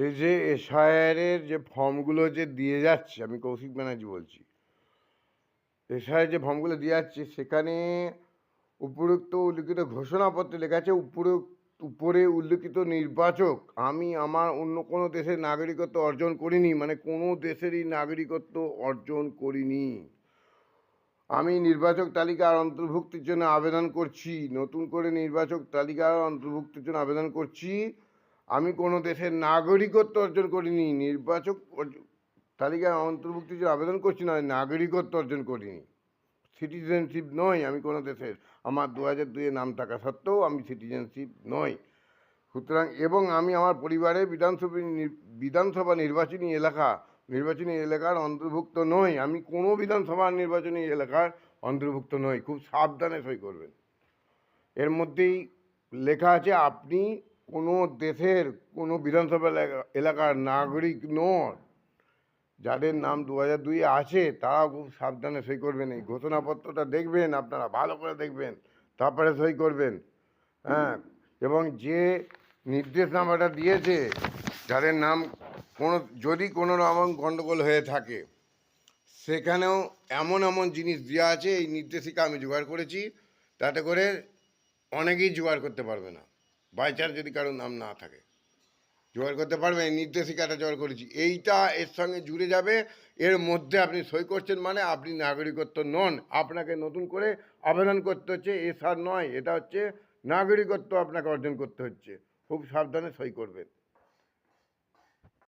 এই যে এসআইআরের যে ফর্মগুলো যে দিয়ে যাচ্ছে, আমি কৌশিক ব্যানার্জি বলছি, এসআইআর যে ফর্মগুলো দিয়ে যাচ্ছে সেখানে উপরোক্ত উল্লিখিত ঘোষণাপত্রে লেখা আছে উপরে উল্লিখিত নির্বাচক আমি আমার অন্য কোনো দেশের নাগরিকত্ব অর্জন করিনি, মানে কোনো দেশেরই নাগরিকত্ব অর্জন করিনি। আমি নির্বাচক তালিকার অন্তর্ভুক্তির জন্য আবেদন করছি, নতুন করে নির্বাচক তালিকার অন্তর্ভুক্তির জন্য আবেদন করছি। আমি কোনো দেশের নাগরিকত্ব অর্জন করিনি, নির্বাচক তালিকায় অন্তর্ভুক্তির জন্য আবেদন করছি না, নাগরিকত্ব অর্জন করিনি, সিটিজেনশিপ নয় আমি কোনো দেশের। আমার 2002-এ নাম থাকা সত্ত্বেও আমি সিটিজেনশিপ নই। সুতরাং এবং আমি আমার পরিবারের বিধানসভা নির্বাচনী এলাকার অন্তর্ভুক্ত নই, আমি কোনো বিধানসভা নির্বাচনী এলাকার অন্তর্ভুক্ত নই। খুব সাবধানে সই করবেন। এর মধ্যেই লেখা আছে আপনি কোনো দেশের কোনো বিধানসভা এলাকার নাগরিক নন। যাদের নাম 2002-এ আছে তারাও খুব সাবধানে সই করবেন। এই ঘোষণাপত্রটা দেখবেন, আপনারা ভালো করে দেখবেন, তারপরে সই করবেন। হ্যাঁ, এবং যে নির্দেশনামাটা দিয়েছে, যাদের নাম যদি কোনো রকম গণ্ডগোল হয়ে থাকে, সেখানেও এমন এমন জিনিস দেওয়া আছে, এই নির্দেশিকা আমি জোগাড় করেছি, তাতে করে অনেকেই জোগাড় করতে পারবে না। বাই চান্স যদি কারোর নাম না থাকে, জোগাড় করতে পারবে। এই নির্দেশিকাটা জোগাড় করেছি, এইটা এর সঙ্গে জুড়ে যাবে। এর মধ্যে আপনি সই করছেন মানে আপনি নাগরিকত্ব নন, আপনাকে নতুন করে আবেদন করতে হচ্ছে। এসআর নয়, এটা হচ্ছে নাগরিকত্ব আপনাকে অর্জন করতে হচ্ছে। খুব সাবধানে সই করবেন।